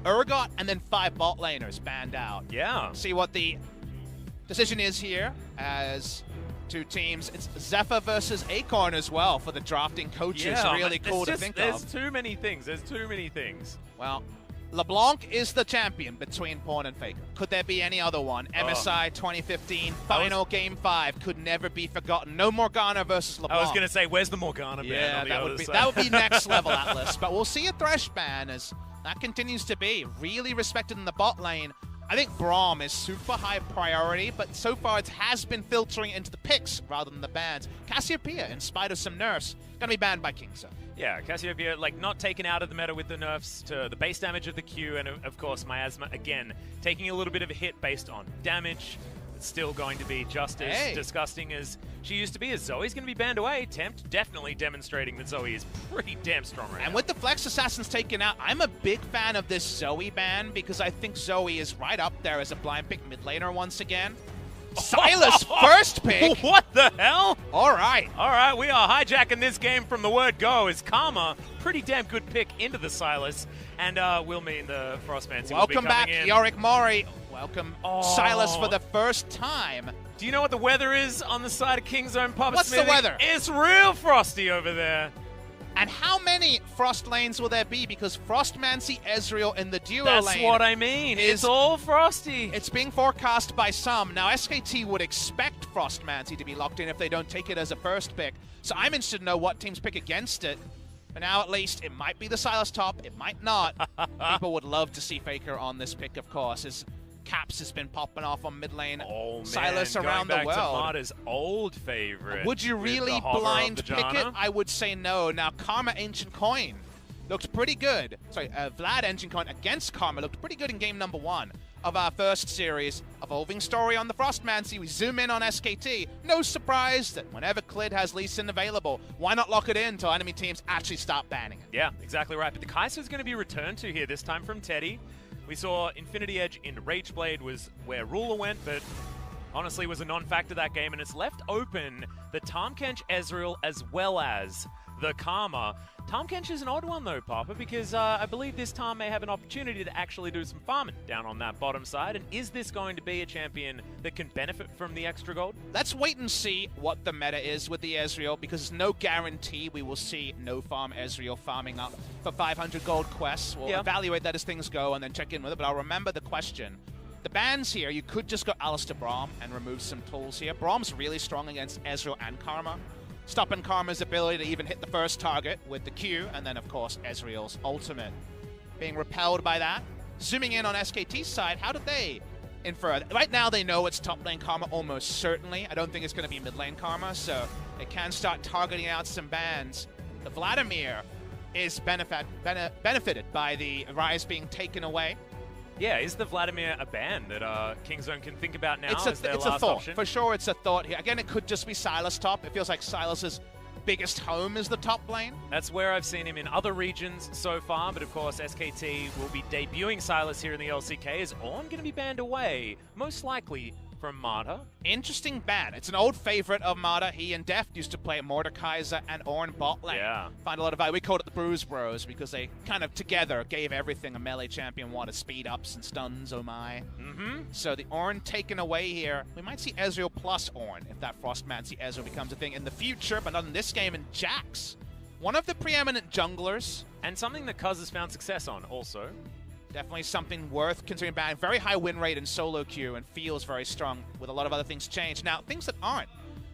Urgot, and then 5 bot laners banned out. Yeah. See what the decision is here as 2 teams. It's Zephyr versus Acorn as well for the drafting coaches. Yeah, really cool to think there's of. There's too many things. There's too many things. Well, LeBlanc is the champion between Pawn and Faker. Could there be any other one? MSI 2015, final Game 5 could never be forgotten. No Morgana versus LeBlanc. I was going to say, where's the Morgana ban on the other side? That would be next level, Atlas. But we'll see a Thresh ban as that continues to be really respected in the bot lane. I think Braum is super high priority, but so far it has been filtering into the picks rather than the bans. Cassiopeia, in spite of some nerfs, going to be banned by Kingzone. Yeah, Cassiopeia, like, not taken out of the meta with the nerfs to the base damage of the Q, and of course Miasma, again, taking a little bit of a hit based on damage. It's still going to be just as disgusting as she used to be, as Zoe's going to be banned away. Tempt definitely demonstrating that Zoe is pretty damn strong right now. And with the Flex Assassins taken out, I'm a big fan of this Zoe ban because I think Zoe is right up there as a blind pick mid laner once again. Silas first pick. What the hell? All right. All right, we are hijacking this game from the word go. Is Karma pretty damn good pick into the Silas, and will mean the Frostmancy will be coming back, in. Yorick Mori. Welcome, Silas, for the first time. Do you know what the weather is on the side of Kingzone, Papa What's Smithy? the weather? It's real frosty over there. And how many Frost lanes will there be? Because Frostmancy Ezreal in the duo lane. That's what I mean. It's all frosty. It's being forecast by some. Now, SKT would expect Frostmancy to be locked in if they don't take it as a first pick. So I'm interested to know what teams pick against it. But now, at least, it might be the Silas top. It might not. People would love to see Faker on this pick, of course. His Caps has been popping off on mid lane. Oh, man. Silas around Going the back world. to Mata's old favorite. Would you really blind pick it? I would say no. Now, Karma Ancient Coin looked pretty good. Sorry, Vlad Ancient Coin against Karma looked pretty good in game number 1 of our first series. Evolving story on the Frostmancy. We zoom in on SKT. No surprise that whenever Clid has Lee Sin available, why not lock it in until enemy teams actually start banning it? Yeah, exactly right. But the Kaiser's going to be returned to here, this time from Teddy. We saw Infinity Edge in Rageblade was where Ruler went, but honestly was a non-factor that game, and it's left open the Tahm Kench Ezreal as well as the Karma. Tahm Kench is an odd one though, Papa, because I believe this Tahm may have an opportunity to actually do some farming down on that bottom side, and is this going to be a champion that can benefit from the extra gold? Let's wait and see what the meta is with the Ezreal, because there's no guarantee we will see no farm Ezreal farming up for 500 gold quests. We'll evaluate that as things go and then check in with it, but I'll remember the question. The bans here, you could just go Alistair Braum and remove some tools here. Braum's really strong against Ezreal and Karma, stopping Karma's ability to even hit the first target with the Q, and then, of course, Ezreal's ultimate. Being repelled by that. Zooming in on SKT's side, how did they infer that? Right now, they know it's top lane Karma almost certainly. I don't think it's going to be mid lane Karma, so they can start targeting out some bans. The Vladimir is benefited by the Rise being taken away. Yeah, is the Vladimir a ban that Kingzone can think about now as their it's last a thought. option? For sure, it's a thought here. Again, it could just be Silas top. It feels like Silas's biggest home is the top lane. That's where I've seen him in other regions so far, but of course SKT will be debuting Silas here in the LCK. Is Ornn going to be banned away? Most likely from Mata. Interesting ban. It's an old favorite of Mata. He and Deft used to play Mordekaiser and Ornn bot lane. Yeah. Find a lot of value. We called it the Bruise Bros because they kind of together gave everything a melee champion wanted. Speed ups and stuns, oh my. So the Ornn taken away here. We might see Ezreal plus Ornn if that Frostmancy Ezreal becomes a thing in the future, but not in this game. And Jax, one of the preeminent junglers. And something that Cuz has found success on also. Definitely something worth considering banning. Very high win rate in solo queue and feels very strong with a lot of other things changed. Now, things that aren't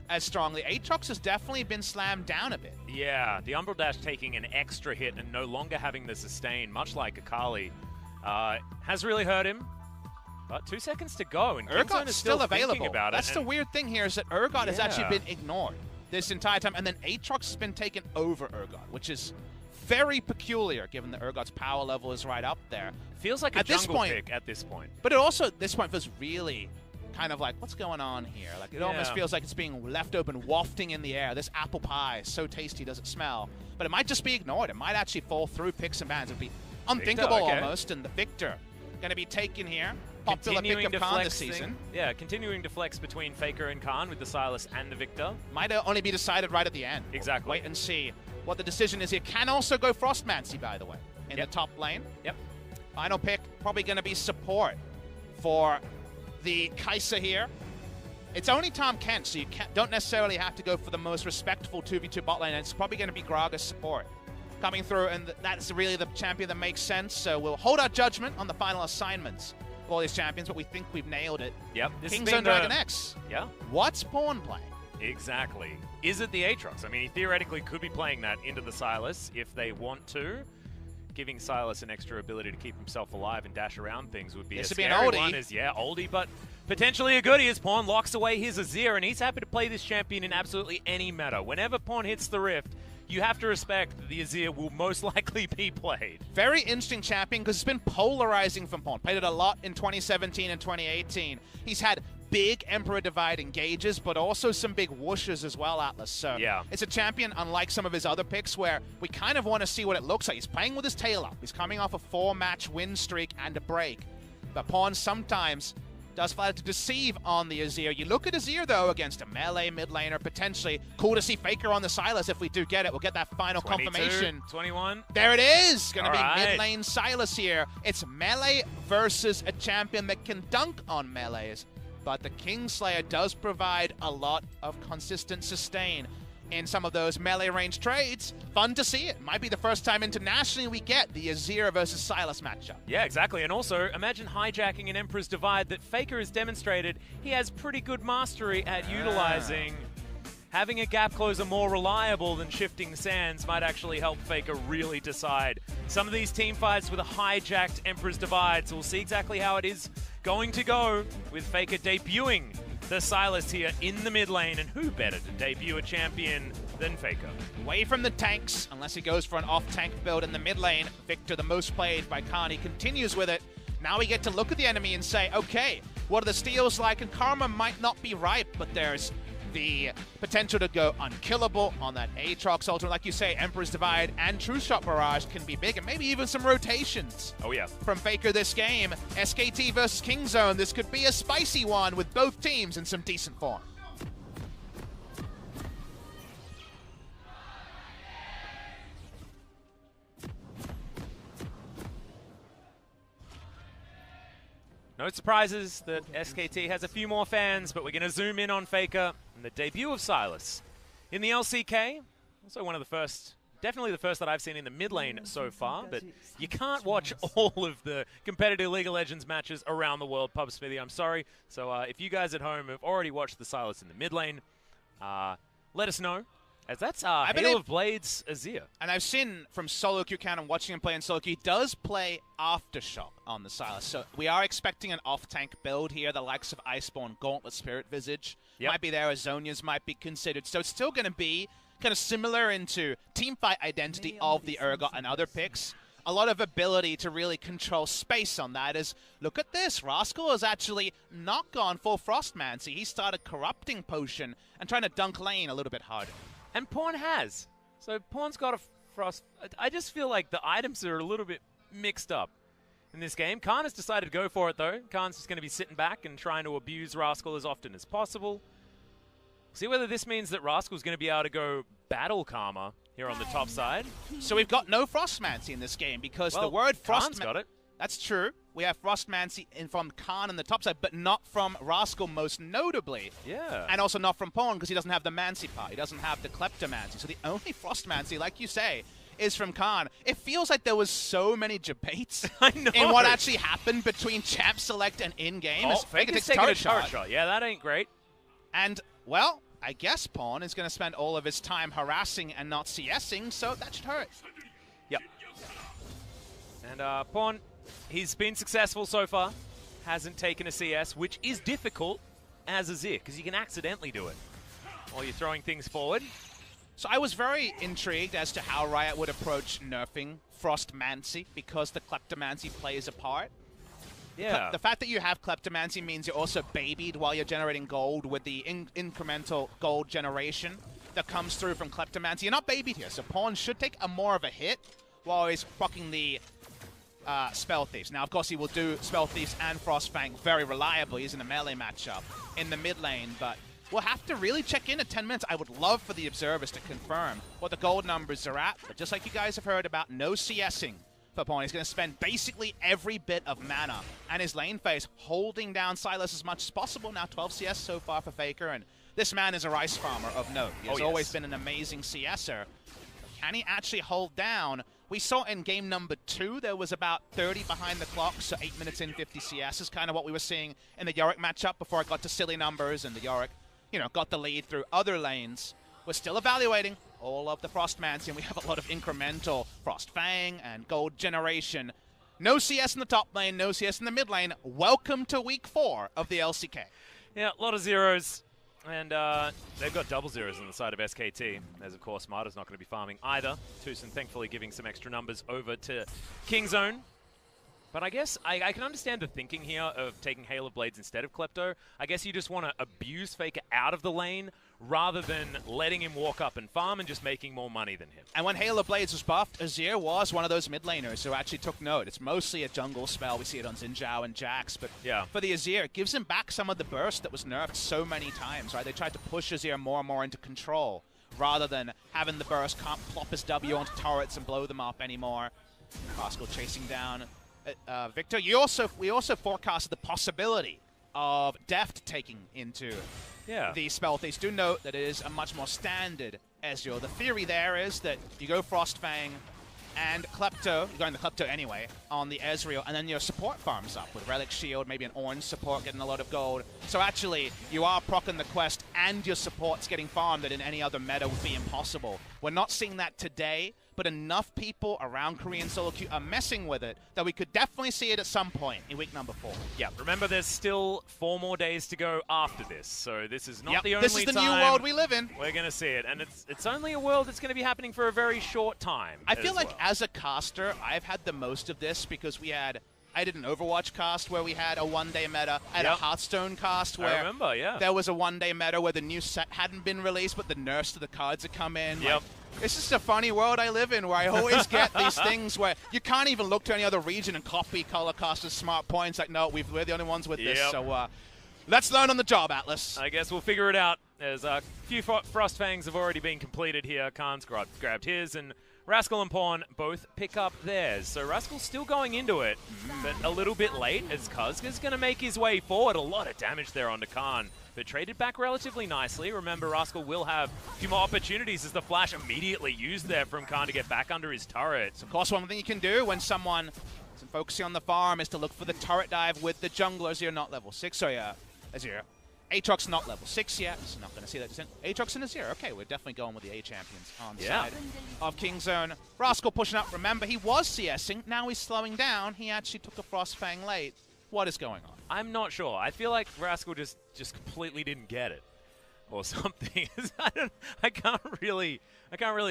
as strongly. Aatrox has definitely been slammed down a bit. Yeah, the Umbral Dash taking an extra hit and no longer having the sustain, much like Akali, has really hurt him. But 2 seconds to go, and Urgot is still available. About That's the weird thing here is that Urgot has actually been ignored this entire time, and then Aatrox has been taken over Urgot, which is very peculiar given that Urgot's power level is right up there. Feels like a jungle pick at this point. But it also, at this point, feels really kind of like, what's going on here? Like, it almost feels like it's being left open, wafting in the air. This apple pie is so tasty, does it smell? But it might just be ignored. It might actually fall through picks and bans. It would be unthinkable almost, and the Victor going to be taken here. Popular pick of Khan this season. Yeah, continuing to flex between Faker and Khan with the Silas and the Victor. Might only be decided right at the end. Exactly. We'll wait and see what the decision is here. Can also go Frostmancy, by the way, in the top lane. Yep. Final pick, probably going to be support for the Kai'Sa here. It's only Tom Kent, so you don't necessarily have to go for the most respectful 2v2 bot lane, and it's probably going to be Graga's support coming through, and that's really the champion that makes sense, so we'll hold our judgment on the final assignments of all these champions, but we think we've nailed it. Yep. Kingzone Dragon X. Yeah. What's Pawn playing? Exactly. Is it the Aatrox? I mean, he theoretically could be playing that into the Sylas if they want to. Giving Sylas an extra ability to keep himself alive and dash around things would be a scary an oldie. one. Yeah, oldie, but potentially a goodie as Pawn locks away his Azir, and he's happy to play this champion in absolutely any meta. Whenever Pawn hits the Rift, you have to respect that the Azir will most likely be played. Very interesting champion because it's been polarizing from Pawn. Played it a lot in 2017 and 2018. He's had big Emperor Divide engages, but also some big whooshes as well, Atlas. So yeah, it's a champion, unlike some of his other picks, where we kind of want to see what it looks like. He's playing with his tail up. He's coming off a 4-match win streak and a break. But Pawn sometimes does flat to deceive on the Azir. You look at Azir, though, against a melee mid laner, potentially. Cool to see Faker on the Sylas if we do get it. We'll get that final 22, confirmation. 21. There it is! Going to be right. mid lane Sylas here. It's melee versus a champion that can dunk on melees. But the Kingslayer does provide a lot of consistent sustain in some of those melee range trades. Fun to see it. Might be the first time internationally we get the Azir versus Sylas matchup. Yeah, exactly. And also, imagine hijacking an Emperor's Divide that Faker has demonstrated he has pretty good mastery at utilizing. Having a gap closer more reliable than shifting sands might actually help Faker really decide. Some of these team fights with a hijacked Emperor's Divide, so we'll see exactly how it is going to go with Faker debuting the Sylas here in the mid lane, and who better to debut a champion than Faker? Away from the tanks, unless he goes for an off-tank build in the mid lane. Victor, the most played by Khan, he continues with it. Now we get to look at the enemy and say, okay, what are the steals like? And Karma might not be ripe, but there's the potential to go unkillable on that Aatrox ultimate. Like you say, Emperor's Divide and True Shot Barrage can be big, and maybe even some rotations. Oh yeah. From Faker this game. SKT versus Kingzone. This could be a spicy one with both teams in some decent form. No surprises that SKT has a few more fans, but we're going to zoom in on Faker and the debut of Sylas in the LCK. Also one of the first, definitely the first that I've seen in the mid lane so far, but you can't watch all of the competitive League of Legends matches around the world, Pub Smithy, I'm sorry. So if you guys at home have already watched the Sylas in the mid lane, let us know. As that's Hail of Blades Azir. And I've seen from solo queue count and watching him play in solo queue, he does play Aftershock on the Sylas. So we are expecting an off-tank build here, the likes of Iceborne, Gauntlet, Spirit Visage. Yep. Might be there, Azonias might be considered. So it's still going to be kind of similar into teamfight identity of the Urgot and other picks. A lot of ability to really control space on that is, look at this, Rascal has actually not gone full Frostmancy. He started Corrupting Potion and trying to dunk lane a little bit harder. And Pawn has. So Pawn's got a Frost. I just feel like the items are a little bit mixed up in this game. Khan has decided to go for it, though. Khan's just going to be sitting back and trying to abuse Rascal as often as possible. See whether this means that Rascal's going to be able to go Battle Karma here on the top side. So we've got no Frostmancy in this game because the word Khan's got it. That's true. We have Frostmancy from Khan on the top side, but not from Rascal most notably. Yeah. And also not from Pawn because he doesn't have the Mancy part. He doesn't have the Kleptomancy. So the only Frostmancy, like you say, is from Khan. It feels like there was so many debates in what actually happened between Champ Select and in-game. Oh, Faker's taking a turret shot. Yeah, that ain't great. And, well, I guess Pawn is going to spend all of his time harassing and not CSing, so that should hurt. Yep. And Pawn, he's been successful so far. Hasn't taken a CS, which is difficult as Azir, because you can accidentally do it while you're throwing things forward. So I was very intrigued as to how Riot would approach nerfing Frostmancy because the Kleptomancy plays a part. Yeah. The fact that you have Kleptomancy means you're also babied while you're generating gold with the incremental gold generation that comes through from Kleptomancy. You're not babied here, so Pawn should take a more of a hit while he's proccing the Spell Thieves. Now, of course, he will do Spell Thieves and Frostfang very reliably. He's in a melee matchup in the mid lane, but we'll have to really check in at 10 minutes. I would love for the observers to confirm what the gold numbers are at, but just like you guys have heard about, no CSing for Pawn. He's going to spend basically every bit of mana and his lane phase holding down Sylas as much as possible. Now 12 CS so far for Faker, and this man is a Rice farmer of note. He has always been an amazing CSer. Can he actually hold down? We saw in game number 2, there was about 30 behind the clock, so 8 minutes in, 50 CS is kind of what we were seeing in the Yorick matchup before it got to silly numbers, and the Yorick, you know, got the lead through other lanes. We're still evaluating all of the Frostmancy, and we have a lot of incremental Frost Fang and Gold generation. No CS in the top lane, no CS in the mid lane. Welcome to week 4 of the LCK. Yeah, a lot of zeros. And they've got double zeros on the side of SKT, as of course Marta's not going to be farming either. Tucson thankfully giving some extra numbers over to Kingzone. But I guess I can understand the thinking here of taking Hail of Blades instead of Klepto. I guess you just want to abuse Faker out of the lane rather than letting him walk up and farm and just making more money than him. And when Hail of Blades was buffed, Azir was one of those mid laners who actually took note. It's mostly a jungle spell. We see it on Xin Zhao and Jax, but for the Azir, it gives him back some of the burst that was nerfed so many times, right? They tried to push Azir more and more into control rather than having the burst can't plop his W onto turrets and blow them up anymore. Rascal chasing down Victor. We also forecasted the possibility of Deft taking into the spell. They do note that it is a much more standard Ezreal. The theory there is that you go Frostfang and Klepto, you're going the Klepto anyway, on the Ezreal, and then your support farms up with Relic Shield, maybe an orange support getting a lot of gold. So actually, you are proccing the quest and your support's getting farmed that in any other meta would be impossible. We're not seeing that today, but enough people around Korean solo queue are messing with it that we could definitely see it at some point in week number 4. Yeah, remember there's still 4 more days to go after this, so this is not the only time. This is the new world we live in. We're going to see it, and it's only a world that's going to be happening for a very short time. I feel like as a caster, I've had the most of this because I did an Overwatch cast where we had a one-day meta. I had a Hearthstone cast where there was a one-day meta where the new set hadn't been released, but the nerfs to the cards had come in. Like, it's just a funny world I live in where I always get these things where you can't even look to any other region and copy Color Caster's smart points. Like, no, we're the only ones with this. So let's learn on the job, Atlas. I guess we'll figure it out. As a few Frost Fangs have already been completed here. Khan's grabbed his, and Rascal and Pawn both pick up theirs. So Rascal's still going into it, but a little bit late as Kuzga's going to make his way forward. A lot of damage there onto Khan, but traded back relatively nicely. Remember, Rascal will have a few more opportunities as the flash immediately used there from Khan to get back under his turret. So of course, one thing you can do when someone isn't focusing on the farm is to look for the turret dive with the junglers. You're not level 6, so Azir. Aatrox not level 6 yet, so not going to see that. Aatrox and Azir. Okay, we're definitely going with the A champions on the side of Kingzone. Rascal pushing up. Remember, he was CSing. Now he's slowing down. He actually took a Frostfang late. What is going on? I'm not sure. I feel like Rascal just completely didn't get it, or something. I can't really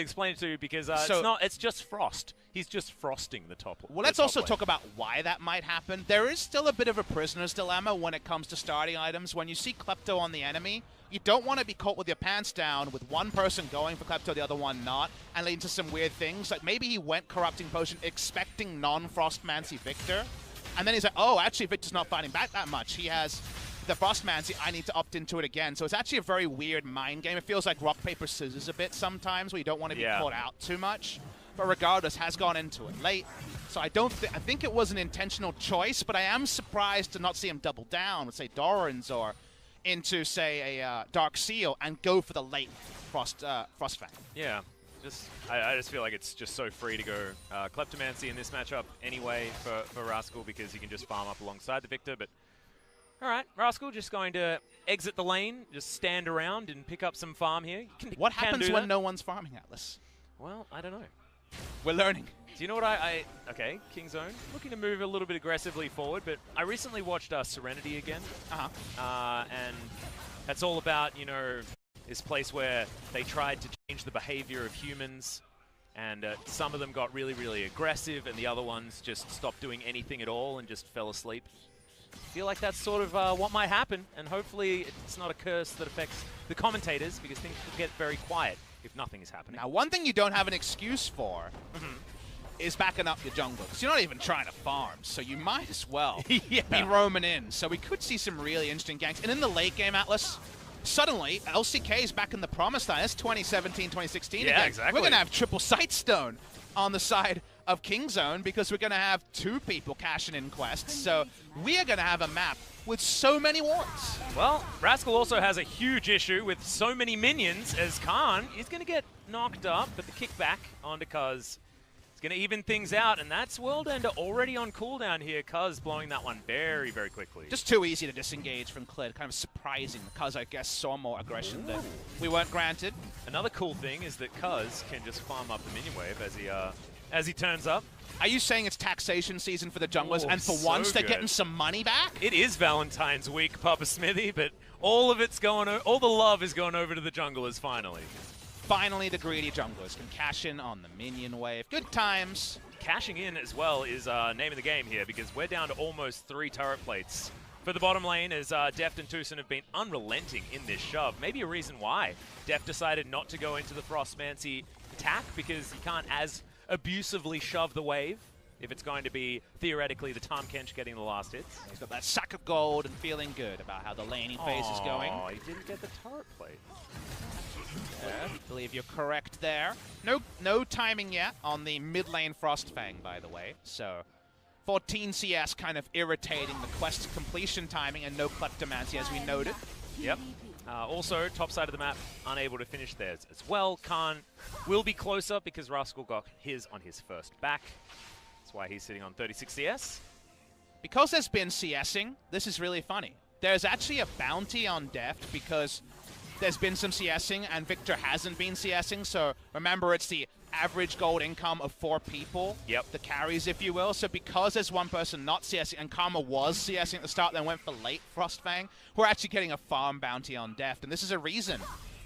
explain it to you because it's just Frost. He's just frosting the top. Well, let's also talk about why that might happen. There is still a bit of a prisoner's dilemma when it comes to starting items. When you see Klepto on the enemy, you don't want to be caught with your pants down with one person going for Klepto, the other one not, and leading to some weird things. Like maybe he went Corrupting Potion expecting non-Frostmancy Victor, and then he's like, oh, actually Victor's not fighting back that much. He has the Frostmancy, I need to opt into it again. So it's actually a very weird mind game. It feels like rock, paper, scissors a bit sometimes where you don't want to be caught out too much. But regardless, has gone into it late. So I think it was an intentional choice, but I am surprised to not see him double down with, say, Doran's or into, say, a Dark Seal and go for the late Frostfang. Yeah. I just feel like it's just so free to go Kleptomancy in this matchup anyway for Rascal because he can just farm up alongside the Victor. But all right, Rascal just going to exit the lane, just stand around and pick up some farm here. What happens when no one's farming, Atlas? Well, I don't know. We're learning. Do you know what okay, Kingzone, looking to move a little bit aggressively forward, but I recently watched Serenity again. And that's all about, you know, this place where they tried to change the behavior of humans, and some of them got really, really aggressive, and the other ones just stopped doing anything at all and just fell asleep. I feel like that's sort of what might happen, and hopefully it's not a curse that affects the commentators, because things will get very quiet if nothing is happening. Now, one thing you don't have an excuse for is backing up your jungle, because you're not even trying to farm, so you might as well be roaming in. So we could see some really interesting ganks. And in the late game, Atlas, suddenly, LCK is back in the promised land. It's 2017, 2016 again. Exactly. We're going to have triple Sightstone on the side of Kingzone because we're going to have 2 people cashing in quests. So we are going to have a map with so many wards. Well, Rascal also has a huge issue with so many minions as Khan is going to get knocked up, but the kickback onto Cuz is going to even things out, and that's World Ender already on cooldown here. Cuz blowing that one very, very quickly. Just too easy to disengage from Clid. Kind of surprising. Cuz, I guess, saw more aggression that we weren't granted. Another cool thing is that Cuz can just farm up the minion wave as he turns up. Are you saying it's taxation season for the junglers, and for so once they're good. getting some money back? It is Valentine's week, Papa Smithy, but all of it's going, all the love is going over to the junglers finally. Finally, the greedy junglers can cash in on the minion wave. Good times. Cashing in as well is name of the game here because we're down to almost 3 turret plates. For the bottom lane, as Deft and Tucson have been unrelenting in this shove. Maybe a reason why Deft decided not to go into the Frostmancy attack because he can't as abusively shove the wave if it's going to be, theoretically, the Tahm Kench getting the last hits. He's got that sack of gold and feeling good about how the laning phase is going. Oh, he didn't get the turret plate. Yeah, I believe you're correct there. No timing yet on the mid lane Frostfang, by the way. So 14 CS kind of irritating the quest completion timing and no Kleptomancy as we noted. Yep. Also, top side of the map, unable to finish theirs as well. Khan will be closer because Rascal got his on his first back. That's why he's sitting on 36 CS. Because there's been CSing, this is really funny. There's actually a bounty on Deft because there's been some CSing and Victor hasn't been CSing. So remember, it's the average gold income of 4 people. Yep. The carries, if you will. So because there's one person not CSing, and Karma was CSing at the start, then went for late Frostfang, we're actually getting a farm bounty on Deft. And this is a reason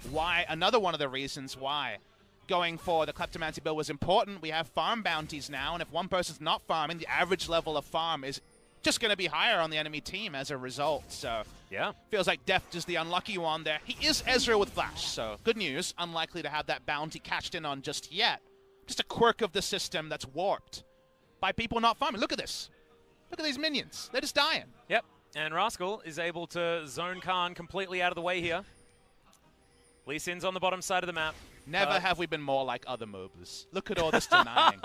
why, another one of the reasons why going for the Kleptomancy build was important. We have farm bounties now, and if one person's not farming, the average level of farm is just going to be higher on the enemy team as a result. So yeah, feels like Deft is the unlucky one there. He is Ezreal with Flash, so good news. Unlikely to have that bounty cashed in on just yet. Just a quirk of the system that's warped by people not farming. Look at this. Look at these minions. They're just dying. Yep, and Rascal is able to zone Khan completely out of the way here. Lee Sin's on the bottom side of the map. Never have we been more like other MOBAs. Look at all this denying.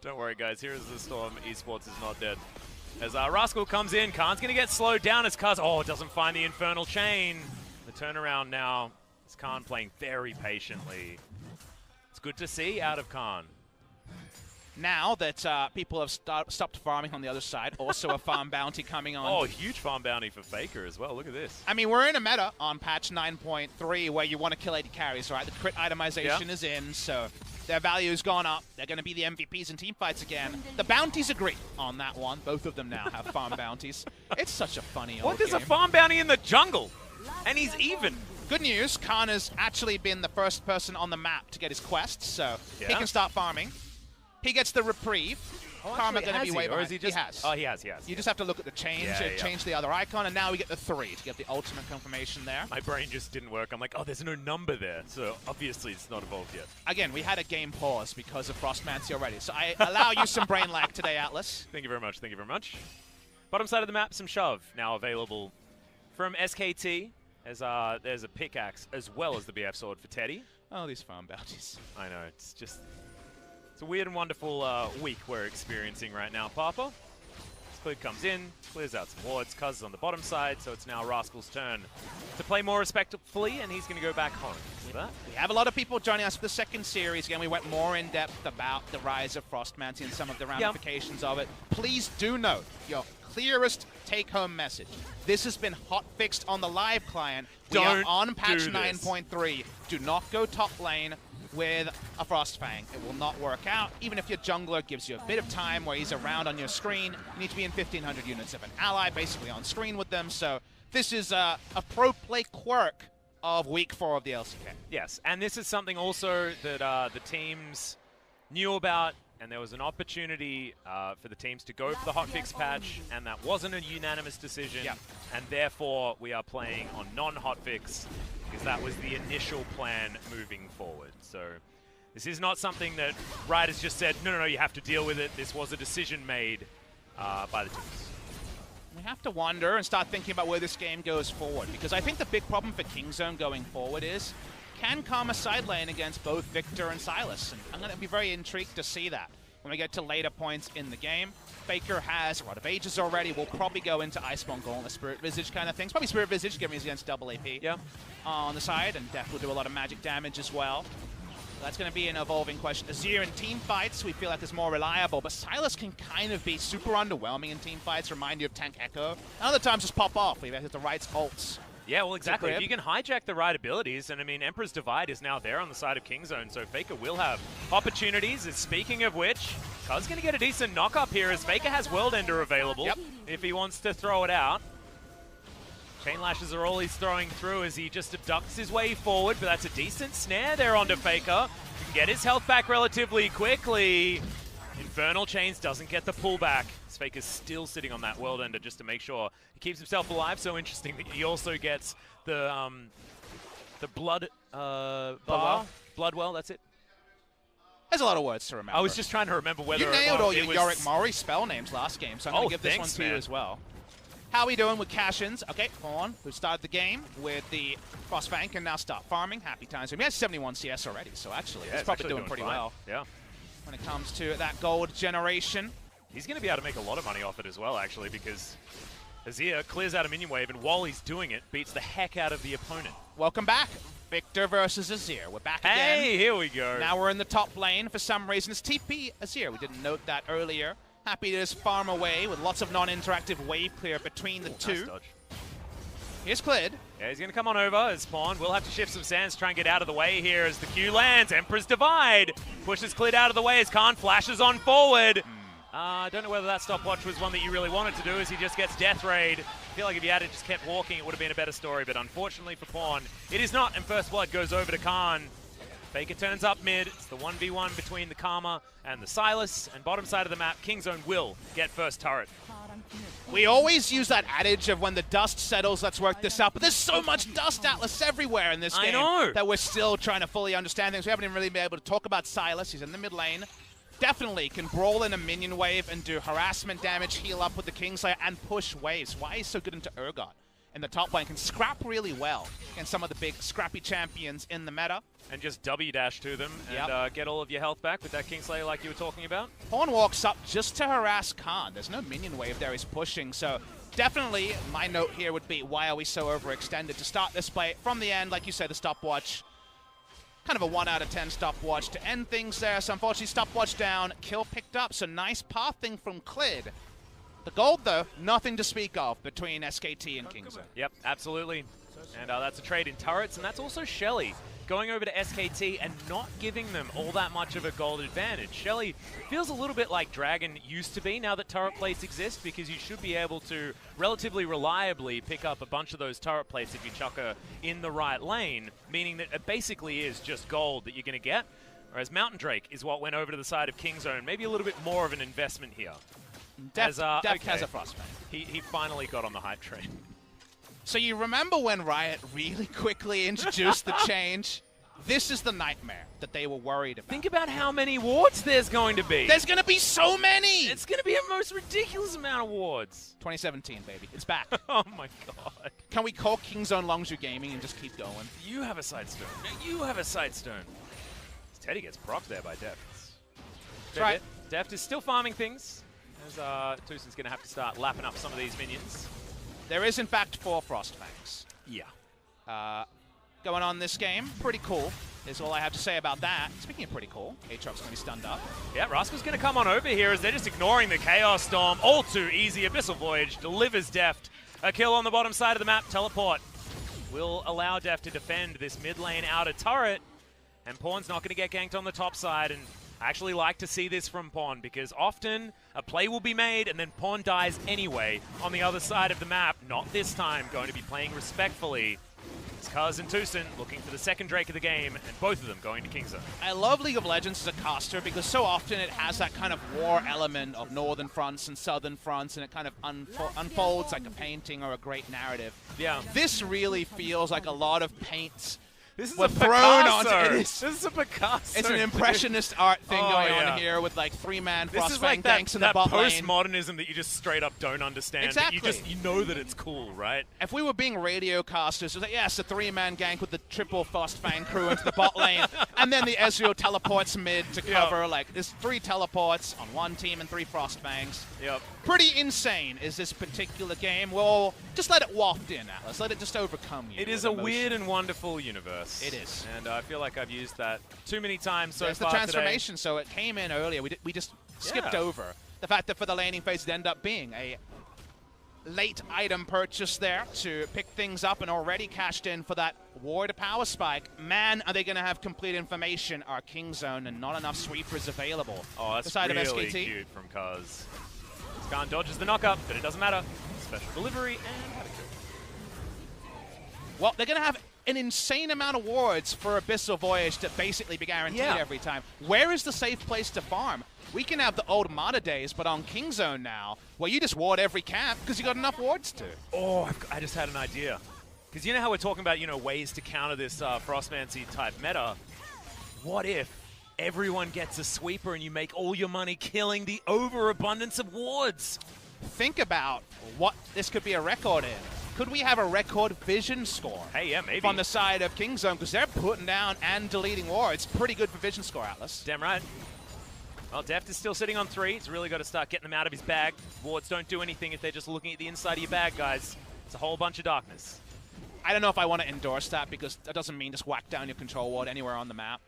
Don't worry, guys. Here is the storm. Esports is not dead. As Rascal comes in, Khan's going to get slowed down as Kaz, doesn't find the Infernal Chain. The turnaround now is Khan playing very patiently. It's good to see out of Khan. Now that people have stopped farming on the other side, also a farm bounty coming on. Oh, huge farm bounty for Faker as well. Look at this. I mean, we're in a meta on patch 9.3 where you want to kill 80 carries, right? The crit itemization is in, so their value's gone up. They're going to be the MVPs in teamfights again. The bounties agree on that one. Both of them now have farm bounties. It's such a funny old There's game. a farm bounty in the jungle, and he's even. Good news, Khan has actually been the first person on the map to get his quests, so he can start farming. He gets the reprieve. Karma going to be way behind. He has. Oh, he has. You just have to look at the change, change the other icon, and now we get the 3 to get the ultimate confirmation there. My brain just didn't work. I'm like, there's no number there, so obviously it's not evolved yet. Again, we had a game pause because of Frostmancy already, so I allow you some brain lag today, Atlas. Thank you very much. Thank you very much. Bottom side of the map, some shove now available from SKT, as there's a pickaxe as well as the BF sword for Teddy. Oh, these farm bounties. I know, it's just... It's a weird and wonderful week we're experiencing right now, Papa. Clid comes in, clears out some wards. Cuz is on the bottom side, so it's now Rascal's turn to play more respectfully, and he's going to go back home. We have a lot of people joining us for the second series. Again, we went more in depth about the rise of Frostmancy and some of the ramifications of it. Please do note your clearest take-home message. This has been hot-fixed on the live client. We are on patch 9.3. Do not go top lane with a Frostfang. It will not work out. Even if your jungler gives you a bit of time where he's around on your screen, you need to be in 1,500 units of an ally basically on screen with them. So this is a pro play quirk of week 4 of the LCK. Yes, and this is something also that the teams knew about, and there was an opportunity for the teams to go for the hotfix patch, and that wasn't a unanimous decision, and therefore we are playing on non-hotfix, because that was the initial plan moving forward. So this is not something that Riot has just said, no, you have to deal with it. This was a decision made by the teams. We have to wonder and start thinking about where this game goes forward, because I think the big problem for Kingzone going forward is, can Karma side lane against both Victor and Silas? And I'm going to be very intrigued to see that. when we get to later points in the game. Faker has a lot of ages already. We'll probably go into Iceborne Gauntlet, Spirit Visage kind of things. Probably Spirit Visage, given he's against double AP on the side, and Def will do a lot of magic damage as well. That's going to be an evolving question. Azir in team fights, we feel like is more reliable, but Sylas can kind of be super underwhelming in team fights, remind you of Tank Echo. And other times just pop off. We've hit the right ults. Yeah, well, exactly. If you can hijack the right abilities, and I mean, Emperor's Divide is now there on the side of Kingzone, so Faker will have opportunities. And speaking of which, Cuz going to get a decent knock-up here as Faker has World Ender available if he wants to throw it out. Chain Lashes are all he's throwing through as he just abducts his way forward, but that's a decent snare there onto Faker. He can get his health back relatively quickly. Infernal Chains doesn't get the pullback. Faker's still sitting on that World Ender just to make sure he keeps himself alive. So interesting that he also gets the blood bar. Bloodwell, that's it. There's a lot of words to remember. I was just trying to remember whether you nailed all your Yorick Mori spell names last game, so I'm going to give this one to you as well. How are we doing with cash-ins? Okay, Fawn, who started the game with the Frostfang, can now start farming. Happy times. He has 71 CS already, so actually he's probably doing pretty well. Yeah. When it comes to that gold generation. He's going to be able to make a lot of money off it as well, actually, because Azir clears out a minion wave, and while he's doing it, beats the heck out of the opponent. Welcome back. Victor versus Azir. We're back again. Hey, here we go. Now we're in the top lane. For some reason, it's TP Azir. We didn't note that earlier. Happy to just farm away with lots of non-interactive wave clear between the two. Nice dodge. Here's Clid. Yeah, he's going to come on over as Pawn. We'll have to shift some sands, try and get out of the way here as the Q lands. Emperor's Divide pushes Clid out of the way as Khan flashes on forward. I don't know whether that stopwatch was one that you really wanted to do as he just gets Death Raid. I feel like if he had just kept walking, it would have been a better story, but unfortunately for Pawn, it is not, and First Blood goes over to Khan. Faker turns up mid. It's the 1v1 between the Karma and the Sylas, and bottom side of the map, Kingzone will get first turret. We always use that adage of when the dust settles, let's work this out. But there's so much dust, Atlas, everywhere in this game that we're still trying to fully understand things. We haven't even really been able to talk about Sylas. He's in the mid lane. Definitely can brawl in a minion wave and do harassment damage, heal up with the Kingslayer, and push waves. Why he's so good into Urgot in the top lane. Can scrap really well against some of the big scrappy champions in the meta. And just W-dash to them and get all of your health back with that Kingslayer like you were talking about. Pawn walks up just to harass Khan. There's no minion wave there he's pushing, so definitely my note here would be, why are we so overextended? To start this play from the end, like you said, the stopwatch, kind of a 1 out of 10 stopwatch to end things there. So unfortunately, stopwatch down, kill picked up, so nice pathing from Clid. The gold, though, nothing to speak of between SKT and Kingzone. Yep, absolutely. And that's a trade in turrets, and that's also Shelly going over to SKT and not giving them all that much of a gold advantage. Shelly feels a little bit like Dragon used to be now that turret plates exist, because you should be able to relatively reliably pick up a bunch of those turret plates if you chuck her in the right lane, meaning that it basically is just gold that you're going to get. Whereas Mountain Drake is what went over to the side of Kingzone. Maybe a little bit more of an investment here. Def has a Frostbite. He finally got on the hype train. So you remember when Riot really quickly introduced the change? This is the nightmare that they were worried about. Think about how many wards there's going to be. There's going to be so many! It's going to be a most ridiculous amount of wards. 2017, baby. It's back. Oh my god. Can we call Kingzone Longzhu Gaming and just keep going? You have a Sidestone. You have a Sidestone. Teddy gets procced there by Deft. That's right. Deft is still farming things, as Tusen's going to have to start lapping up some of these minions. There is, in fact, 4 Frostfangs. Yeah. Going on this game. Pretty cool is all I have to say about that. Speaking of pretty cool, Aatrox's going to be stunned up. Yeah, Rascal's going to come on over here as they're just ignoring the Chaos Storm. All too easy. Abyssal Voyage delivers Deft a kill on the bottom side of the map. Teleport will allow Deft to defend this mid lane outer turret. And Pawn's not going to get ganked on the top side. And I actually like to see this from Pawn, because often a play will be made and then Pawn dies anyway on the other side of the map. Not this time. Going to be playing respectfully. It's Kuz and Tusen looking for the second Drake of the game, and both of them going to Kingzone. I love League of Legends as a caster because so often it has that kind of war element of northern fronts and southern fronts, and it kind of unfolds like a painting or a great narrative. Yeah. This really feels like a lot of paint This is were a thrown Picasso. onto it. This is a Picasso. It's an impressionist art thing going on here with like 3-man This is Frostfang like tanks in the bot lane. postmodernism that you just straight up don't understand. Exactly. But you know that it's cool, right? If we were being radio casters, it was like, yes, a 3-man gank with the triple Frostfang crew into the bot lane, and then the Ezreal teleports mid to cover. Like, there's 3 teleports on one team and 3 Frostfangs. Yep. Pretty insane is this particular game. Well, just let it waft in, Atlas. Let it just overcome you. It is a weird and wonderful universe. It is. And I feel like I've used that too many times so There's far the transformation, today. so it came in earlier. We just skipped Yeah. over the fact that for the laning phase it ended up being a late item purchase there to pick things up and already cashed in for that ward power spike. Man, are they going to have complete information, our King Zone, and not enough sweepers available. Oh, that's beside really of SKT. cute from Kaz. Skarn dodges the knockup, but it doesn't matter. Special delivery and have it go. Well, they're going to have an insane amount of wards for Abyssal Voyage to basically be guaranteed every time. Where is the safe place to farm? We can have the old Mata days, but on King Zone now, where you just ward every camp because you got enough wards to. Oh, I just had an idea. Because you know how we're talking about, ways to counter this Frostmancy type meta? What if everyone gets a sweeper and you make all your money killing the overabundance of wards? Think about what this could be a record in. Could we have a record vision score? Hey, yeah, maybe. On the side of King Zone, because they're putting down and deleting wards. Pretty good for vision score, Atlas. Damn right. Well, Deft is still sitting on 3. He's really got to start getting them out of his bag. Wards don't do anything if they're just looking at the inside of your bag, guys. It's a whole bunch of darkness. I don't know if I want to endorse that, because that doesn't mean just whack down your control ward anywhere on the map.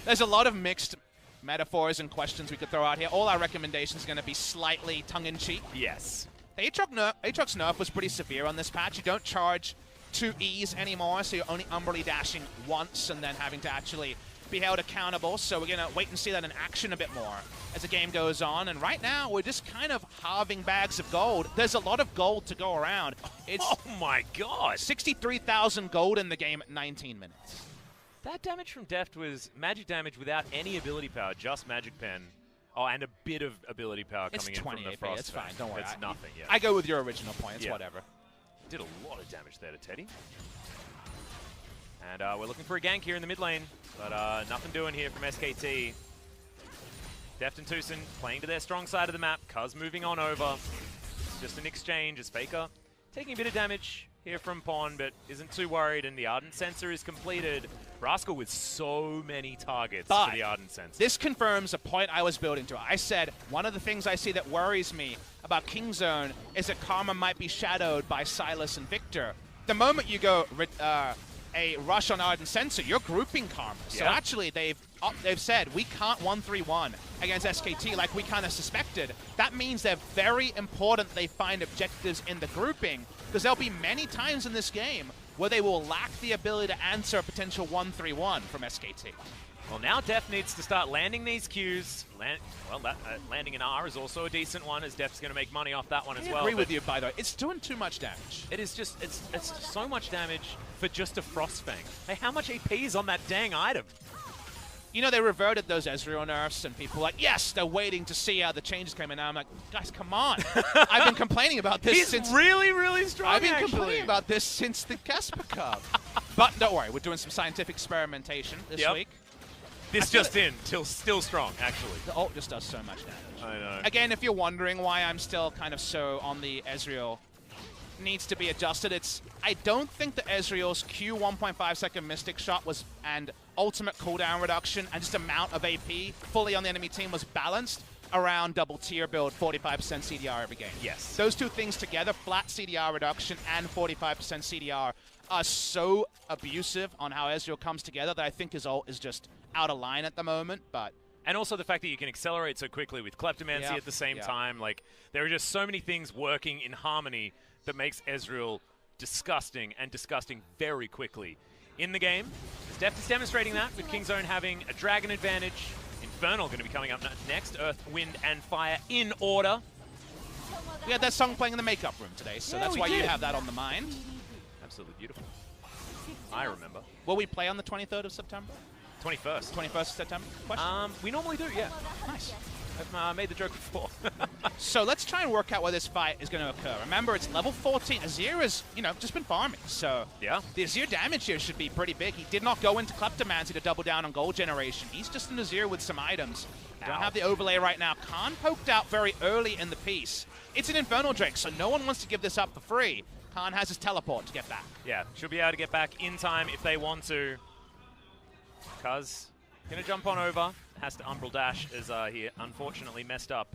There's a lot of mixed metaphors and questions we could throw out here. All our recommendations are going to be slightly tongue-in-cheek. Yes. The Aatrox nerf was pretty severe on this patch. You don't charge 2 E's anymore, so you're only umbrally dashing once and then having to actually be held accountable. So we're going to wait and see that in action a bit more as the game goes on. And right now, we're just kind of halving bags of gold. There's a lot of gold to go around. It's oh my god! 63,000 gold in the game at 19 minutes. That damage from Deft was magic damage without any ability power, just magic pen. Oh, and a bit of ability power coming in from the Frost. It's fine, don't worry. It's nothing, yeah. I go with your original point, it's whatever. Did a lot of damage there to Teddy. And we're looking for a gank here in the mid lane, but nothing doing here from SKT. Deft and Tucson playing to their strong side of the map. Cuz moving on over. It's just an exchange as Faker taking a bit of damage here from Pon, but isn't too worried, and the Ardent Sensor is completed. Rascal with so many targets for the Ardent Sensor. This confirms a point I was building to. I said, one of the things I see that worries me about King Zone is that Karma might be shadowed by Silas and Victor. The moment you go a rush on Ardent Sensor, you're grouping Karma. So actually, they've said, we can't 1-3-1 against SKT like we kind of suspected. That means they're very important they find objectives in the grouping, because there'll be many times in this game where they will lack the ability to answer a potential 1-3-1 from SKT. Well, now Deft needs to start landing these Qs. Landing an R is also a decent one, as Deft's going to make money off that one as well. I agree with you, by the way. It's doing too much damage. It is just, it's so much damage for just a Frostfang. Hey, how much AP is on that dang item? You know, they reverted those Ezreal nerfs, and people are like, yes, they're waiting to see how the changes come in. Now I'm like, guys, come on. I've been complaining about this since... He's really, really strong, I've been complaining about this since the Casper Cup. But don't worry, we're doing some scientific experimentation this week. This just in, still strong, actually. The ult just does so much damage. I know. Again, if you're wondering why I'm still kind of so on the Ezreal needs to be adjusted, I don't think the Ezreal's Q 1.5 second Mystic Shot and ultimate cooldown reduction and just amount of AP fully on the enemy team was balanced around double tier build, 45% CDR every game. Yes. Those two things together, flat CDR reduction and 45% CDR, are so abusive on how Ezreal comes together that I think his ult is just out of line at the moment, but... And also the fact that you can accelerate so quickly with Kleptomancy at the same time. Like, there are just so many things working in harmony that makes Ezreal disgusting, and disgusting very quickly in the game. Deft is demonstrating that, with King Zone having a Dragon advantage. Infernal going to be coming up next. Earth, Wind, and Fire in order. We had that song playing in the makeup room today, so that's why you have that on the mind. Absolutely beautiful. I remember. Will we play on the 23rd of September? 21st. 21st of September? Question? We normally do, yeah. Nice. I've made the joke before. So let's try and work out where this fight is going to occur. Remember, it's level 14. Azir has, just been farming. So yeah, the Azir damage here should be pretty big. He did not go into Kleptomancy to double down on gold generation. He's just an Azir with some items. Don't have the overlay right now. Khan poked out very early in the piece. It's an Infernal Drake, so no one wants to give this up for free. Khan has his teleport to get back. Yeah, should be able to get back in time if they want to. Cuz gonna jump on over. Has to Umbral Dash as he unfortunately messed up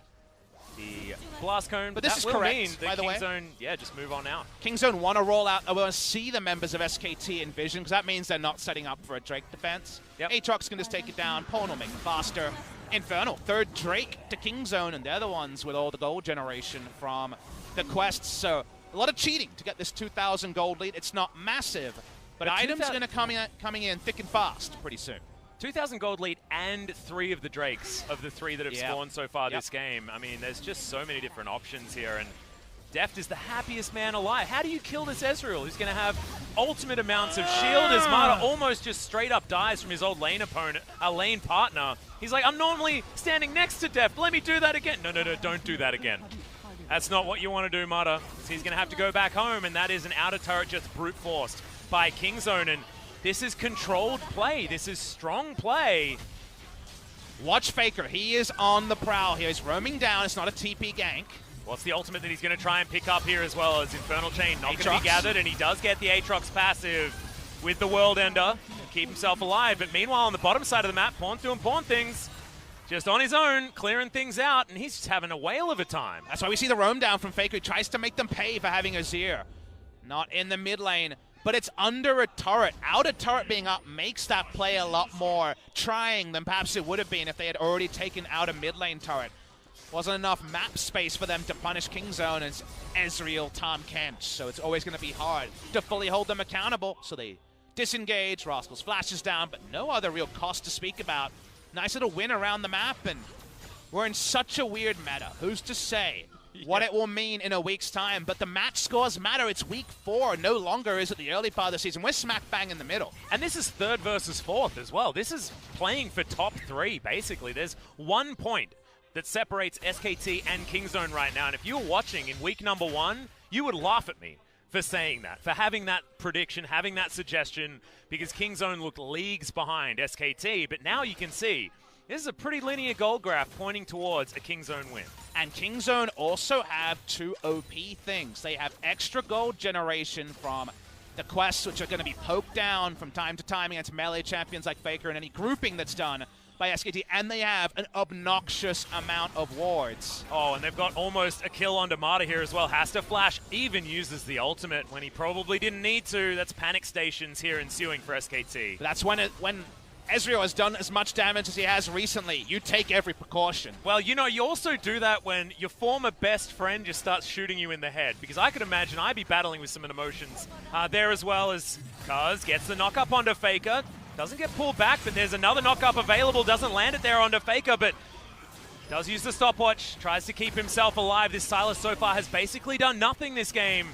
the Blast Cone. But this is correct, by the way. Kingzone, yeah, just move on out. Kingzone want to roll out. I want to see the members of SKT in vision, because that means they're not setting up for a Drake defense. Yep. Aatrox can just take it down. Pawn will make it faster. Infernal, third Drake to Kingzone, and they're the ones with all the gold generation from the quests. So a lot of cheating to get this 2,000 gold lead. It's not massive, but items are going to coming in thick and fast pretty soon. 2,000 gold lead and 3 of the Drakes of the 3 that have spawned so far this game. I mean, there's just so many different options here, and Deft is the happiest man alive. How do you kill this Ezreal, who's going to have ultimate amounts of shield as Marta almost just straight up dies from his old lane opponent, a lane partner. He's like, I'm normally standing next to Deft. Let me do that again. No, don't do that again. That's not what you want to do, Marta. So he's going to have to go back home, and that is an outer turret just brute forced by Kingzone, and this is controlled play. This is strong play. Watch Faker. He is on the prowl here. He's roaming down. It's not a TP gank. What's the ultimate that he's going to try and pick up here as well as Infernal Chain not going to be gathered, and he does get the Aatrox passive with the World Ender to keep himself alive. But meanwhile, on the bottom side of the map, Pawn doing Pawn things. Just on his own, clearing things out, and he's just having a whale of a time. That's why we see the roam down from Faker. He tries to make them pay for having Azir. Not in the mid lane. But it's under a turret. Outer turret being up makes that play a lot more trying than perhaps it would have been if they had already taken out a mid lane turret. Wasn't enough map space for them to punish Kingzone as Ezreal Tom Kent, so it's always going to be hard to fully hold them accountable. So they disengage, Rascals flashes down, but no other real cost to speak about. Nice little win around the map, and we're in such a weird meta. Who's to say what it will mean in a week's time? But the match scores matter. It's week 4. No longer is it the early part of the season. We're smack bang in the middle. And this is 3rd versus 4th as well. This is playing for top 3, basically. There's 1 point that separates SKT and Kingzone right now. And if you were watching in week number 1, you would laugh at me for saying that, for having that prediction, having that suggestion, because Kingzone looked leagues behind SKT. But now you can see this is a pretty linear goal graph pointing towards a Kingzone win. And Kingzone also have 2 OP things. They have extra gold generation from the quests, which are going to be poked down from time to time against melee champions like Faker and any grouping that's done by SKT. And they have an obnoxious amount of wards. Oh, and they've got almost a kill on Marta here as well. Has to flash, even uses the ultimate when he probably didn't need to. That's panic stations here ensuing for SKT. But that's when Ezreal has done as much damage as he has recently. You take every precaution. Well, you also do that when your former best friend just starts shooting you in the head, because I could imagine I'd be battling with some emotions there as well, as Kuz gets the knock-up onto Faker. Doesn't get pulled back, but there's another knock-up available. Doesn't land it there onto Faker, but does use the stopwatch. Tries to keep himself alive. This Sylas so far has basically done nothing this game,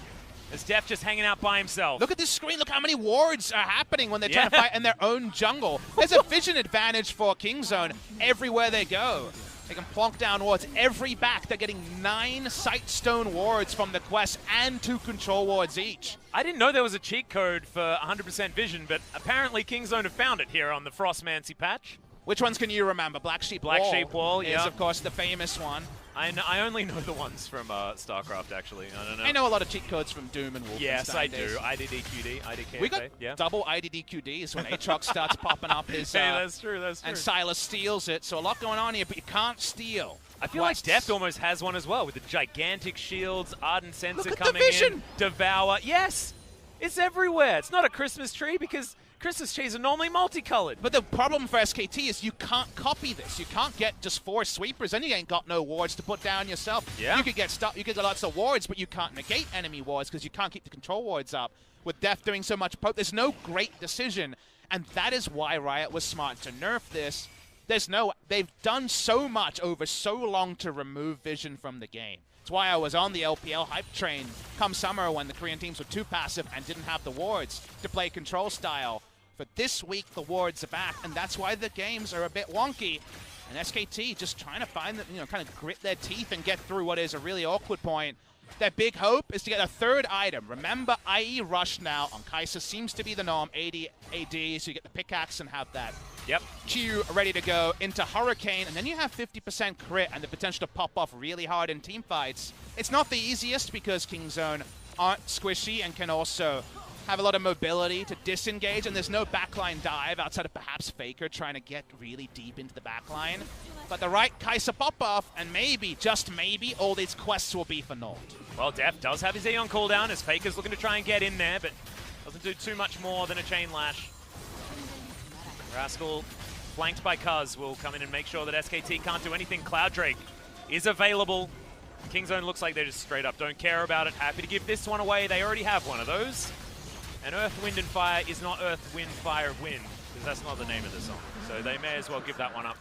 as Deft just hanging out by himself. Look at this screen. Look how many wards are happening when they're trying to fight in their own jungle. There's a vision advantage for Kingzone everywhere they go. They can plonk down wards every back. They're getting 9 Sightstone wards from the quest and 2 control wards each. I didn't know there was a cheat code for 100% vision, but apparently Kingzone have found it here on the Frostmancy patch. Which ones can you remember? Black Sheep Wall is, of course, the famous one. I only know the ones from StarCraft, actually. I don't know. I know a lot of cheat codes from Doom and Wolfenstein. Yes, I do. IDDQD, IDKFA. We got double IDDQDs when Aatrox starts popping up his... Hey, that's true. And Sylas steals it, so a lot going on here, but you can't steal. I feel like Deft almost has one as well, with the gigantic shields, Ardent Sensor coming in, Devour. Yes! It's everywhere. It's not a Christmas tree, because Christmas trees are normally multicolored. But the problem for SKT is you can't copy this. You can't get just 4 sweepers, and you ain't got no wards to put down yourself. Yeah. You could get stuck. You could get lots of wards, but you can't negate enemy wards because you can't keep the control wards up. With Deft doing so much poke, there's no great decision, and that is why Riot was smart to nerf this. They've done so much over so long to remove vision from the game. That's why I was on the LPL hype train come summer when the Korean teams were too passive and didn't have the wards to play control style. For this week, the wards are back, and that's why the games are a bit wonky. And SKT just trying to find, kind of grit their teeth and get through what is a really awkward point. Their big hope is to get a third item. Remember, IE Rush now on Kai'Sa seems to be the norm. AD, so you get the pickaxe and have that. Yep. Q ready to go into Hurricane, and then you have 50% crit and the potential to pop off really hard in team fights. It's not the easiest because Kingzone aren't squishy and can also have a lot of mobility to disengage, and there's no backline dive outside of perhaps Faker trying to get really deep into the backline. But the right Kai'Sa pop-off, and maybe, just maybe, all these quests will be for naught. Well, Def does have his E on cooldown as Faker's looking to try and get in there, but doesn't do too much more than a chain lash. Rascal, flanked by Cuz, will come in and make sure that SKT can't do anything. Cloud Drake is available. Kingzone looks like they just straight up don't care about it. Happy to give this one away. They already have one of those. And Earth, Wind, and Fire is not Earth, Wind, Fire, Wind, because that's not the name of the song. So they may as well give that one up.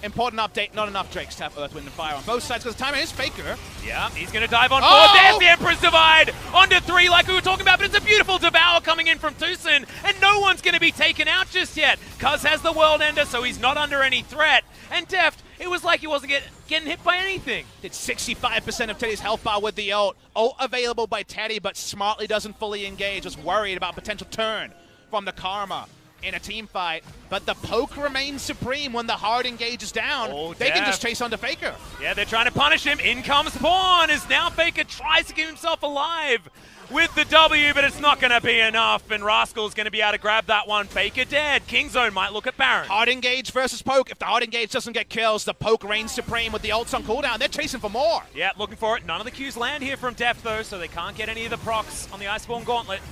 Important update, not enough Drakes to have Earth, Wind, and Fire on both sides because the timing is Faker. Yeah, he's going to dive on forward. There's the Emperor's Divide onto 3 like we were talking about, but it's a beautiful Devour coming in from Tucson, and no one's going to be taken out just yet. Cuz has the World Ender, so he's not under any threat. And Deft, it was like he wasn't getting hit by anything. Did 65% of Teddy's health bar with the ult. Ult available by Teddy, but smartly doesn't fully engage. Was worried about potential turn from the Karma in a team fight, but the poke remains supreme when the hard engage is down. They can just chase onto Faker. Yeah, they're trying to punish him. In comes Pawn as now Faker tries to keep himself alive with the W, but it's not going to be enough, and Rascal's going to be able to grab that one. Faker dead. Kingzone might look at Baron. Hard engage versus poke. If the hard engage doesn't get kills, the poke reigns supreme with the ults on cooldown. They're chasing for more. Yeah, looking for it. None of the Qs land here from Deft, though, so they can't get any of the procs on the Iceborne Gauntlet.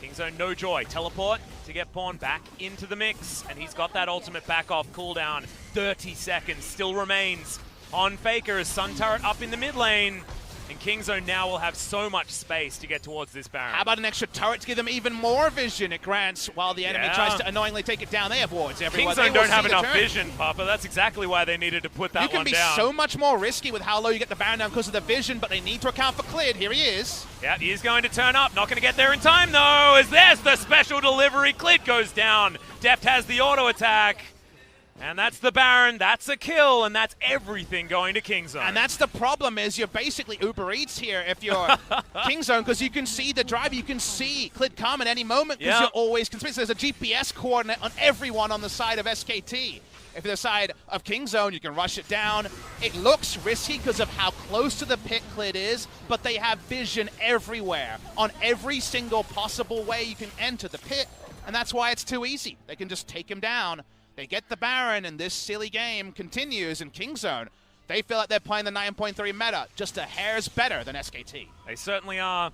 Kingzone, no joy. Teleport to get Pawn back into the mix, and he's got that ultimate back off cooldown. 30 seconds still remains on Faker as Sun Turret up in the mid lane. And Kingzone now will have so much space to get towards this Baron. How about an extra turret to give them even more vision it grants while the enemy tries to annoyingly take it down? They have wards everywhere. Kingzone don't have enough vision, Papa. That's exactly why they needed to put that one down. You can be so much more risky with how low you get the Baron down because of the vision, but they need to account for Clid. Here he is. Yeah, he is going to turn up. Not going to get there in time, though, as there's the special delivery. Clid goes down. Deft has the auto attack. And that's the Baron, that's a kill, and that's everything going to Kingzone. And that's the problem is you're basically Uber Eats here if you're Kingzone, because you can see the driver, you can see Clid come at any moment because you're always conspicuous. There's a GPS coordinate on everyone on the side of SKT. If you're the side of Kingzone, you can rush it down. It looks risky because of how close to the pit Clid is, but they have vision everywhere on every single possible way you can enter the pit, and that's why it's too easy. They can just take him down. They get the Baron, and this silly game continues in Kingzone. They feel like they're playing the 9.3 meta, just a hair's better than SKT. They certainly are.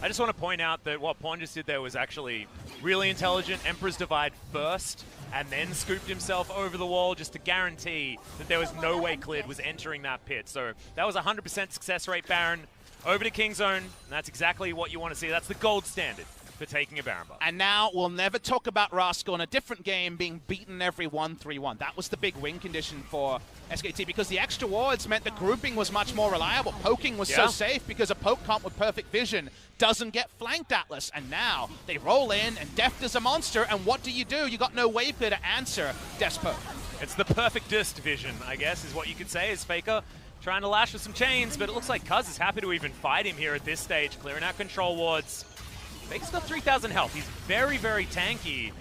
I just want to point out that what Pawn just did there was actually really intelligent. Emperor's Divide first, and then scooped himself over the wall just to guarantee that there was no way Clid was entering that pit. So that was 100% success rate Baron over to Kingzone, and that's exactly what you want to see. That's the gold standard for taking a Baron buff. And now we'll never talk about Rascal in a different game being beaten every 1-3-1. That was the big win condition for SKT because the extra wards meant the grouping was much more reliable. Poking was so safe because a poke comp with perfect vision doesn't get flanked Atlas. And now they roll in and Deft is a monster. And what do? You got no wave clear to answer Deft's poke. It's the perfectest vision, I guess, is what you could say, is Faker trying to lash with some chains, but it looks like Cuz is happy to even fight him here at this stage, clearing out control wards. Faker's got 3,000 health. He's very, very tanky.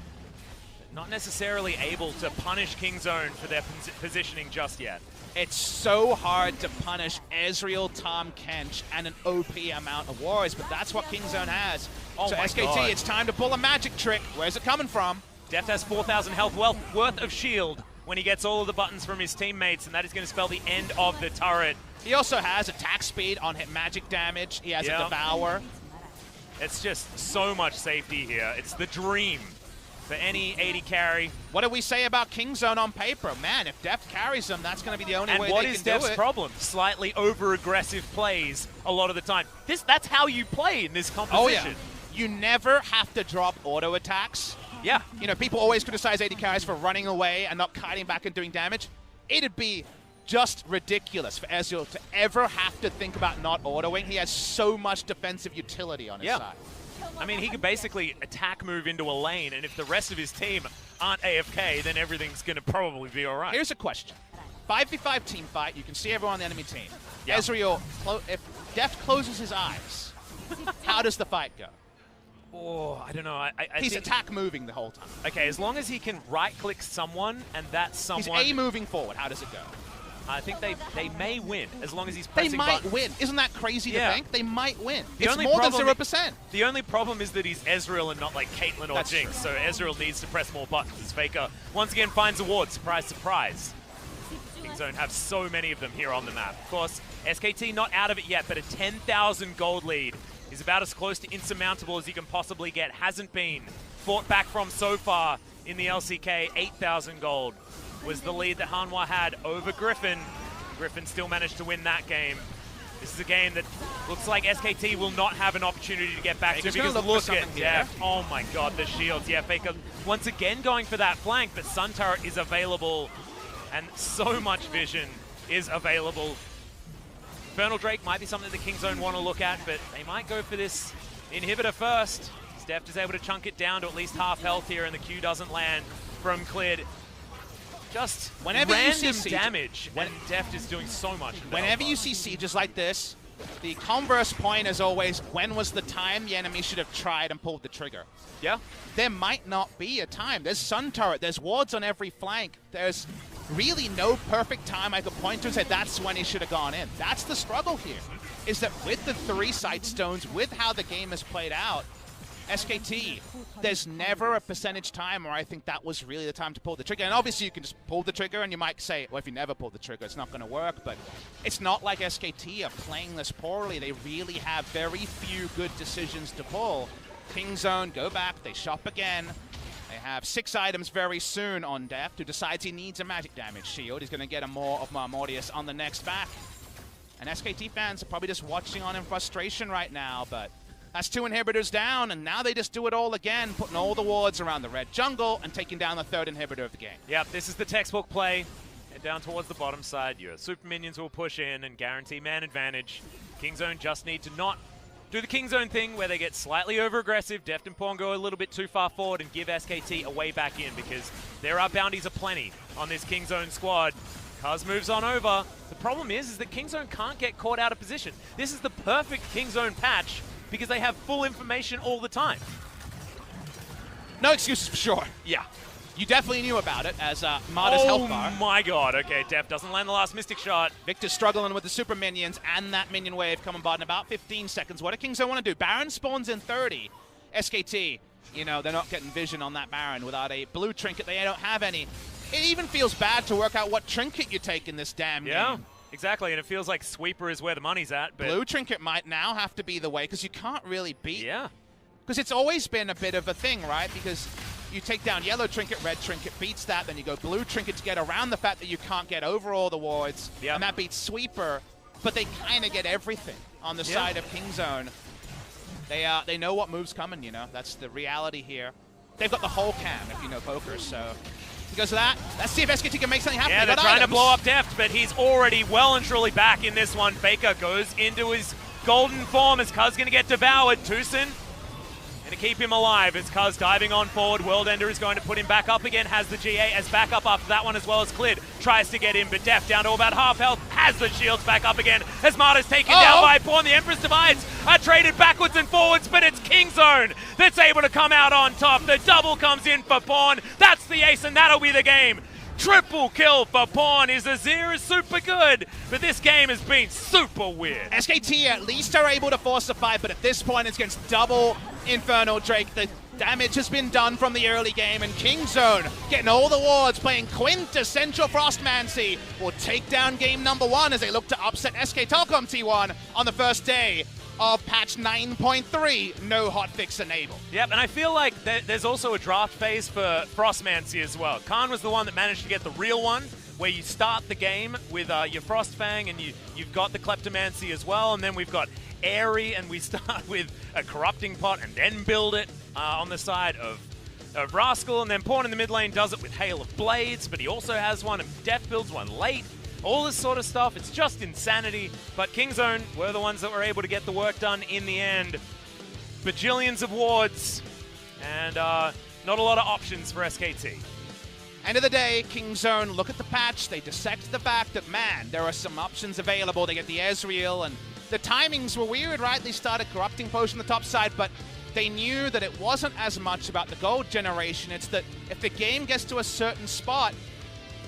Not necessarily able to punish Kingzone for their positioning just yet. It's so hard to punish Ezreal, Tahm Kench, and an OP amount of warriors, but that's what Kingzone has. So SKT, it's time to pull a magic trick. Where's it coming from? Deft has 4,000 health worth of shield when he gets all of the buttons from his teammates, and that is going to spell the end of the turret. He also has attack speed on hit magic damage. He has a Devour. It's just so much safety here. It's the dream for any AD carry. What do we say about Kingzone on paper? Man, if Deft carries them, that's going to be the only way they can do it. And what is Deft's problem? Slightly over-aggressive plays a lot of the time. That's how you play in this composition. Oh, yeah. You never have to drop auto attacks. Yeah. You know, people always criticize AD carries for running away and not kiting back and doing damage. It'd be just ridiculous for Ezreal to ever have to think about not autoing. He has so much defensive utility on his side. I mean, he could basically attack move into a lane, and if the rest of his team aren't AFK, then everything's going to probably be all right. Here's a question. 5v5 team fight, you can see everyone on the enemy team. Yeah. Ezreal, if Deft closes his eyes, how does the fight go? Oh, I don't know. He's think, attack moving the whole time. Okay, as long as he can right-click someone, and that someone... He's A moving forward. How does it go? I think they may win, as long as he's They pressing might win. Isn't that crazy to think? They might win. It's more than 0%. The only problem is that he's Ezreal and not like Caitlyn or That's Jinx, true. so Ezreal needs to press more buttons as Faker once again finds a ward. Surprise, surprise. Kingzone have so many of them here on the map. Of course, SKT not out of it yet, but a 10,000 gold lead is about as close to insurmountable as you can possibly get. Hasn't been fought back from so far in the LCK. 8,000 gold was the lead that Hanwha had over Griffin. Griffin still managed to win that game. This is a game that looks like SKT will not have an opportunity to get back Faker's to, because look at Deft. Oh my god, the shields. Yeah, Faker once again going for that flank, but Sun Turret is available, and so much vision is available. Infernal Drake might be something the Kingzone want to look at, but they might go for this inhibitor first. Deft is able to chunk it down to at least half health here, and the Q doesn't land from Clid. Just whenever random you see damage, and Deft is doing so much. Whenever you see sieges like this, the converse point is always, when was the time the enemy should have tried and pulled the trigger? Yeah. There might not be a time. There's Sun Turret, there's wards on every flank. There's really no perfect time I could point to and say that's when he should have gone in. That's the struggle here, is that with the 3 sight stones, with how the game has played out, SKT, there's never a percentage time where I think that was really the time to pull the trigger. And obviously you can just pull the trigger and you might say, well, if you never pull the trigger, it's not going to work. But it's not like SKT are playing this poorly. They really have very few good decisions to pull. Kingzone, go back, they shop again. They have 6 items very soon on Deft, who decides he needs a magic damage shield. He's going to get a more of Marmortius on the next back. And SKT fans are probably just watching on in frustration right now, but that's 2 inhibitors down, and now they just do it all again, putting all the wards around the red jungle and taking down the 3rd inhibitor of the game. Yep, this is the textbook play. Head down towards the bottom side. Your super minions will push in and guarantee man advantage. Kingzone just need to not do the Kingzone thing where they get slightly over-aggressive. Deft and Pawn go a little bit too far forward and give SKT a way back in, because there are bounties aplenty on this Kingzone squad. Cuz moves on over. The problem is that Kingzone can't get caught out of position. This is the perfect Kingzone patch, because they have full information all the time. No excuses for sure. Yeah. You definitely knew about it as Mada's health bar. Oh my god, okay, Deft doesn't land the last Mystic Shot. Victor's struggling with the super minions and that minion wave coming by in about 15 seconds. What do Kingzone want to do? Baron spawns in 30. SKT, you know, they're not getting vision on that Baron without a blue trinket. They don't have any. It even feels bad to work out what trinket you take in this damn game. Exactly, and it feels like Sweeper is where the money's at. But blue trinket might now have to be the way, because you can't really beat. Yeah. Because it's always been a bit of a thing, right? Because you take down yellow trinket, red trinket beats that, then you go blue trinket to get around the fact that you can't get over all the wards, and that beats Sweeper. But they kind of get everything on the side of Kingzone. They know what move's coming, you know? That's the reality here. They've got the whole cam, if you know poker, so because of that, let's see if SKT can make something happen. Yeah, they're trying to blow up Deft, but he's already well and truly back in this one. Faker goes into his golden form as Cuz going to get devoured. Tucson going to keep him alive as Cuz diving on forward. Worldender is going to put him back up again, has the GA as backup after that one, as well as Clid tries to get in, but Deft down to about half health, has the shields back up again as Marta's taken down by Pawn. The Empress Divides are traded backwards and forwards, but it's Kingzone that's able to come out on top. The double comes in for Pawn. That's the ace, and that'll be the game. Triple kill for Pawn. His Azir is super good, but this game has been super weird. SKT at least are able to force the fight, but at this point it's against double Infernal Drake. The damage has been done from the early game, and Kingzone getting all the wards, playing quintessential Frostmancy, will take down game number 1 as they look to upset SK Telecom T1 on the first day of patch 9.3, no hotfix enabled. Yep, and I feel like there's also a draft phase for Frostmancy as well. Khan was the one that managed to get the real one, where you start the game with your Frostfang, and you've got the Kleptomancy as well, and then we've got Airy, and we start with a Corrupting Pot and then build it on the side of Rascal, and then Pawn in the mid lane does it with Hail of Blades, but he also has one, and Death builds one late. All this sort of stuff, it's just insanity, but Kingzone were the ones that were able to get the work done in the end. Bajillions of wards, and not a lot of options for SKT. End of the day, Kingzone look at the patch, they dissect the fact that, man, there are some options available. They get the Ezreal, and the timings were weird, right? They started corrupting post on the top side, but they knew that it wasn't as much about the gold generation. It's that if the game gets to a certain spot,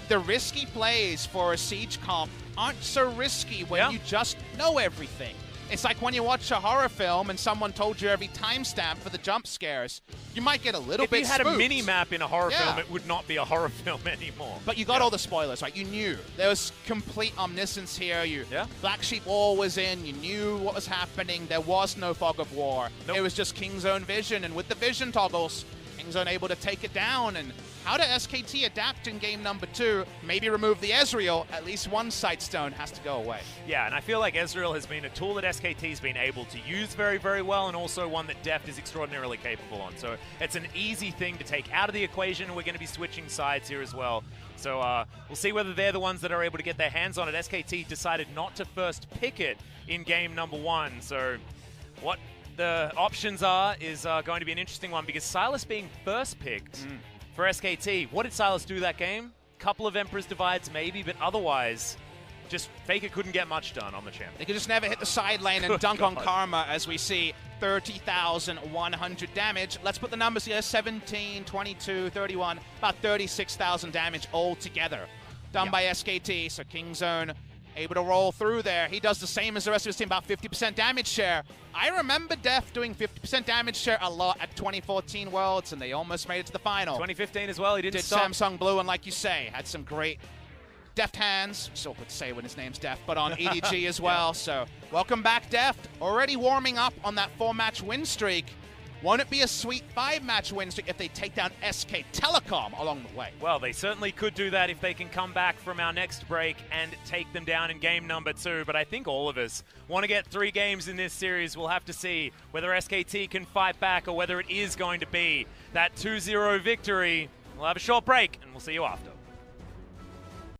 the risky plays for a Siege comp aren't so risky when you just know everything. It's like when you watch a horror film and someone told you every timestamp for the jump scares. You might get a little bit spooked. If you had a mini-map in a horror film, it would not be a horror film anymore. But you got all the spoilers, right? You knew. There was complete omniscience here. Black Sheep Wall was in. You knew what was happening. There was no fog of war. Nope. It was just Kingzone vision. And with the vision toggles, Kingzone able to take it down. And how do SKT adapt in game number 2? Maybe remove the Ezreal. At least one Sightstone has to go away. Yeah, and I feel like Ezreal has been a tool that SKT's been able to use very, very well, and also one that Deft is extraordinarily capable on. So it's an easy thing to take out of the equation. We're going to be switching sides here as well. So we'll see whether they're the ones that are able to get their hands on it. SKT decided not to first pick it in game number 1. So what the options are is going to be an interesting one, because Sylas being first picked for SKT. What did Sylas do that game? Couple of Emperor's Divides maybe, but otherwise, just Faker couldn't get much done on the champ. They could just never hit the side lane and dunk on Karma, as we see 30,100 damage. Let's put the numbers here, 17, 22, 31, about 36,000 damage altogether. Done by SKT, so Kingzone able to roll through there. He does the same as the rest of his team, about 50% damage share. I remember Def doing 50% damage share a lot at 2014 Worlds, and they almost made it to the final. 2015 as well, he did stop. Samsung Blue, and like you say, had some great deft hands. So awkward to say when his name's Deft, but on EDG as well. So welcome back, Deft. Already warming up on that 4-match win streak. Won't it be a sweet 5-match win streak if they take down SK Telecom along the way? Well, they certainly could do that if they can come back from our next break and take them down in game number 2. But I think all of us want to get 3 games in this series. We'll have to see whether SKT can fight back or whether it is going to be that 2-0 victory. We'll have a short break, and we'll see you after.